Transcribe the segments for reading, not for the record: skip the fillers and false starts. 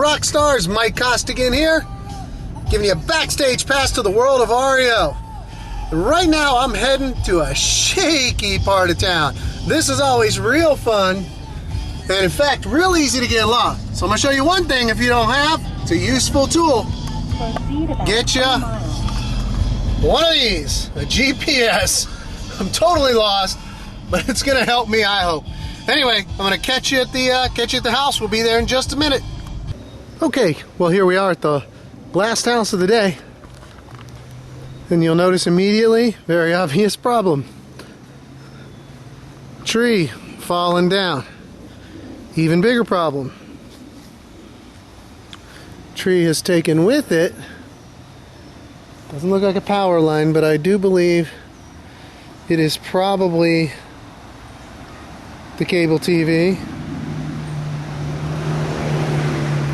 REORockstars, Mike Costigan here, giving you a backstage pass to the world of REO. Right now I'm heading to a shaky part of town. This is always real fun, and in fact, real easy to get lost. So I'm going to show you one thing if you don't have. It's a useful tool. Get you one of these, a GPS. I'm totally lost, but it's going to help me, I hope. Anyway, I'm going to catch you at the house. We'll be there in just a minute. Okay, well here we are at the last house of the day. And you'll notice immediately, very obvious problem. Tree falling down. Even bigger problem. Tree has taken with it, doesn't look like a power line, but I do believe it is probably the cable TV.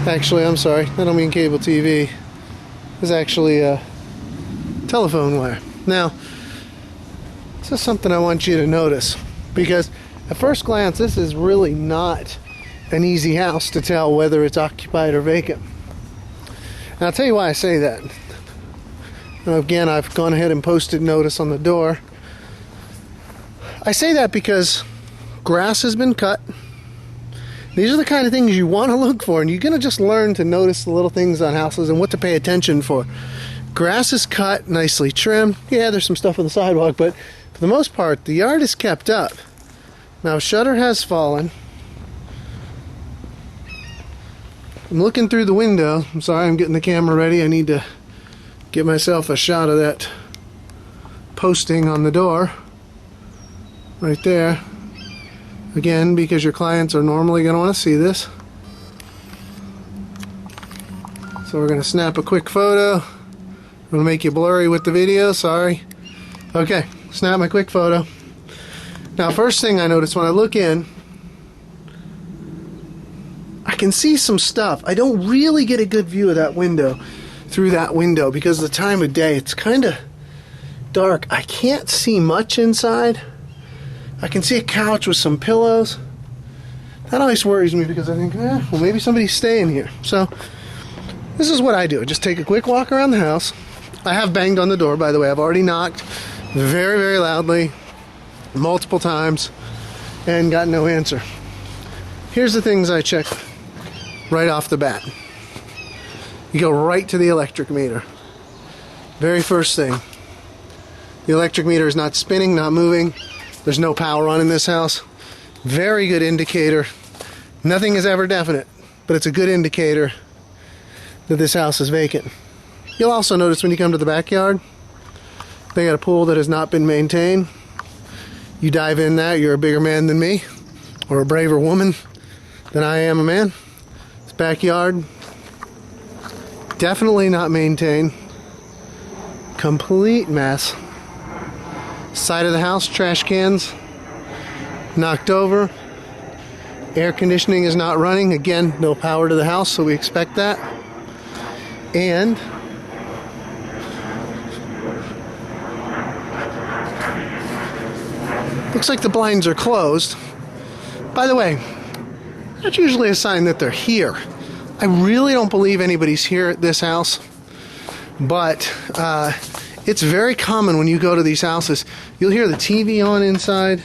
Actually, I'm sorry, I don't mean cable TV. It's actually a telephone wire. Now, this is something I want you to notice, because at first glance this is really not an easy house to tell whether it's occupied or vacant. And I'll tell you why I say that. Now, again, I've gone ahead and posted notice on the door. I say that because grass has been cut. These are the kind of things you want to look for, and you're going to just learn to notice the little things on houses and what to pay attention for. Grass is cut, nicely trimmed. Yeah, there's some stuff on the sidewalk, but for the most part, the yard is kept up. Now, shutter has fallen. I'm looking through the window. I'm sorry, I'm getting the camera ready. I need to get myself a shot of that posting on the door. Right there. Again, because your clients are normally going to want to see this. So we're going to snap a quick photo. I'm going to make you blurry with the video, sorry. Okay, snap my quick photo. Now, first thing I notice when I look in, I can see some stuff. I don't really get a good view of that window, through that window, because of the time of day. It's kind of dark. I can't see much inside. I can see a couch with some pillows. That always worries me, because I think, well, maybe somebody's staying here. So, this is what I do. I just take a quick walk around the house. I have banged on the door, by the way. I've already knocked very, very loudly, multiple times, and got no answer. Here's the things I check right off the bat. You go right to the electric meter. Very first thing. The electric meter is not spinning, not moving. There's no power on in this house. Very good indicator. Nothing is ever definite, but it's a good indicator that this house is vacant. You'll also notice when you come to the backyard, they got a pool that has not been maintained. You dive in that, you're a bigger man than me, or a braver woman than I am a man. This backyard, definitely not maintained. Complete mess. Side of the house, trash cans knocked over. Air conditioning is not running. Again, no power to the house, so we expect that. And looks like the blinds are closed. By the way, that's usually a sign that they're here. I really don't believe anybody's here at this house, but it's very common when you go to these houses. You'll hear the TV on inside.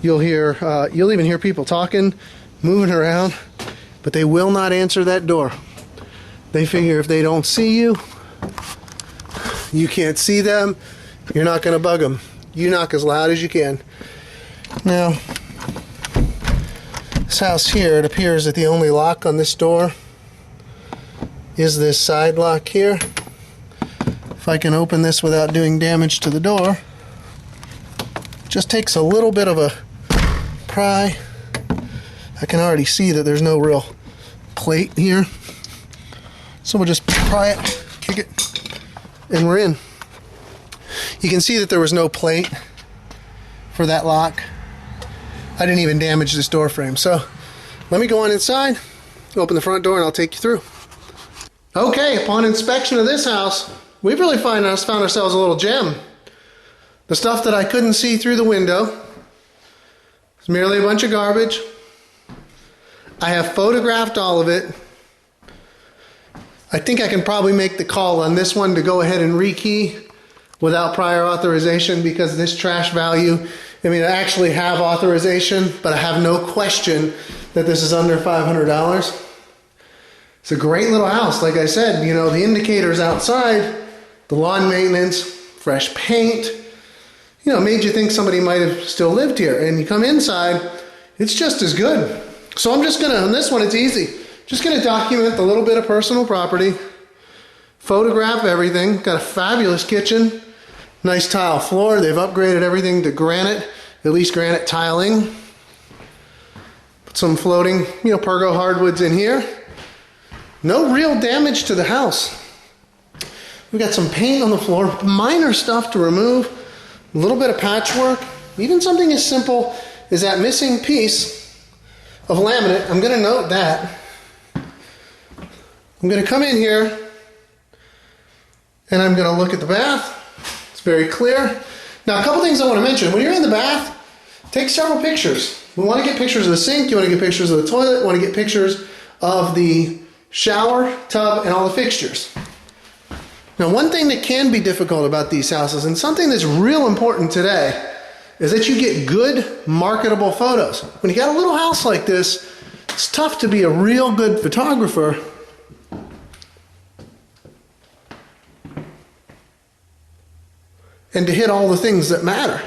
You'll even hear people talking, moving around, but they will not answer that door. They figure if they don't see you, you can't see them, you're not going to bug them. You knock as loud as you can. Now, this house here, it appears that the only lock on this door is this side lock here. If I can open this without doing damage to the door, just takes a little bit of a pry. I can already see that there's no real plate here. So we'll just pry it, kick it, and we're in. You can see that there was no plate for that lock. I didn't even damage this door frame. So let me go on inside, open the front door, and I'll take you through. Okay, upon inspection of this house, we've really found ourselves a little gem. The stuff that I couldn't see through the window is merely a bunch of garbage. I have photographed all of it. I think I can probably make the call on this one to go ahead and rekey without prior authorization, because this trash value, I mean, I actually have authorization, but I have no question that this is under $500. It's a great little house. Like I said, you know, the indicators outside, the lawn maintenance, fresh paint, you know, made you think somebody might have still lived here. And you come inside, it's just as good. So I'm just going to, on this one, it's easy. Just going to document the little bit of personal property, photograph everything. Got a fabulous kitchen, nice tile floor. They've upgraded everything to granite, at least granite tiling. Put some floating, you know, Pergo hardwoods in here. No real damage to the house. We got some paint on the floor, minor stuff to remove, a little bit of patchwork, even something as simple as that missing piece of laminate. I'm going to note that. I'm going to come in here and I'm going to look at the bath. It's very clear. Now, a couple things I want to mention. When you're in the bath, take several pictures. We want to get pictures of the sink. You want to get pictures of the toilet. You want to get pictures of the shower, tub, and all the fixtures. Now, one thing that can be difficult about these houses, and something that's real important today, is that you get good, marketable photos. When you got a little house like this, it's tough to be a real good photographer and to hit all the things that matter.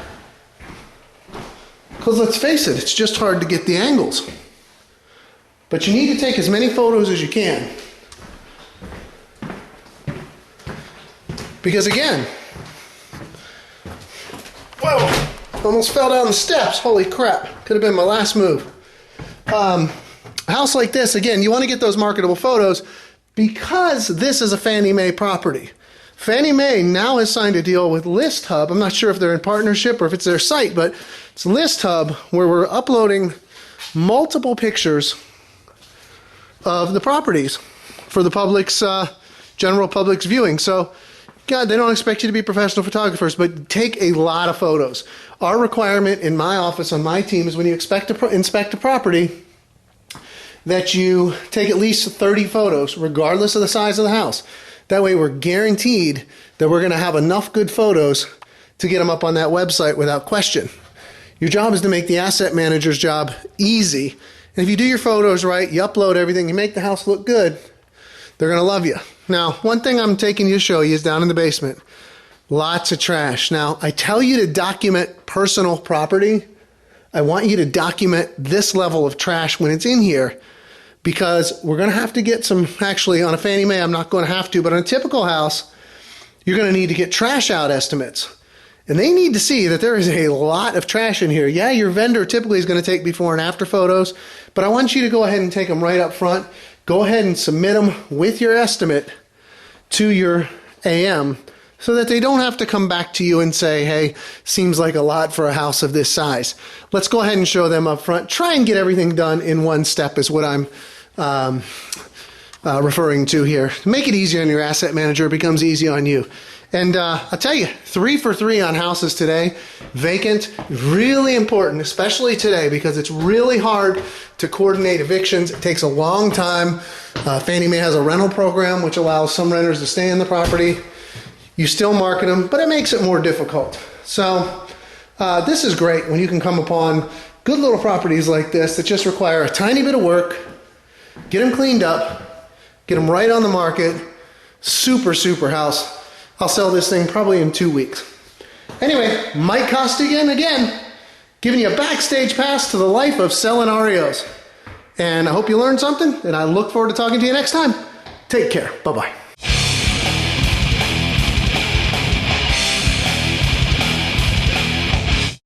Because let's face it, it's just hard to get the angles. But you need to take as many photos as you can. Because again, whoa, almost fell down the steps. Holy crap, could have been my last move. A house like this, again, you want to get those marketable photos because this is a Fannie Mae property. Fannie Mae now has signed a deal with List Hub. I'm not sure if they're in partnership or if it's their site, but it's List Hub where we're uploading multiple pictures of the properties for the public's, general public's viewing. So, God, they don't expect you to be professional photographers, but take a lot of photos. Our requirement in my office on my team is when you inspect a property, that you take at least 30 photos, regardless of the size of the house. That way we're guaranteed that we're going to have enough good photos to get them up on that website without question. Your job is to make the asset manager's job easy. And if you do your photos right, you upload everything, you make the house look good, they're going to love you. Now, one thing I'm taking you to show you is down in the basement. Lots of trash. Now, I tell you to document personal property. I want you to document this level of trash when it's in here, because we're going to have to get some, actually on a Fannie Mae, I'm not going to have to, but on a typical house, you're going to need to get trash out estimates. And they need to see that there is a lot of trash in here. Yeah, your vendor typically is going to take before and after photos, but I want you to go ahead and take them right up front. Go ahead and submit them with your estimate to your AM so that they don't have to come back to you and say, hey, seems like a lot for a house of this size. Let's go ahead and show them up front. Try and get everything done in one step is what I'm referring to here. Make it easier on your asset manager. It becomes easy on you. And I'll tell you, 3 for 3 on houses today. Vacant, really important, especially today, because it's really hard to coordinate evictions. It takes a long time. Fannie Mae has a rental program which allows some renters to stay in the property. You still market them, but it makes it more difficult. So this is great when you can come upon good little properties like this that just require a tiny bit of work, get them cleaned up, get them right on the market. Super, super house. I'll sell this thing probably in 2 weeks. Anyway, Mike Costigan again, giving you a backstage pass to the life of selling REOs. And I hope you learned something, and I look forward to talking to you next time. Take care. Bye-bye.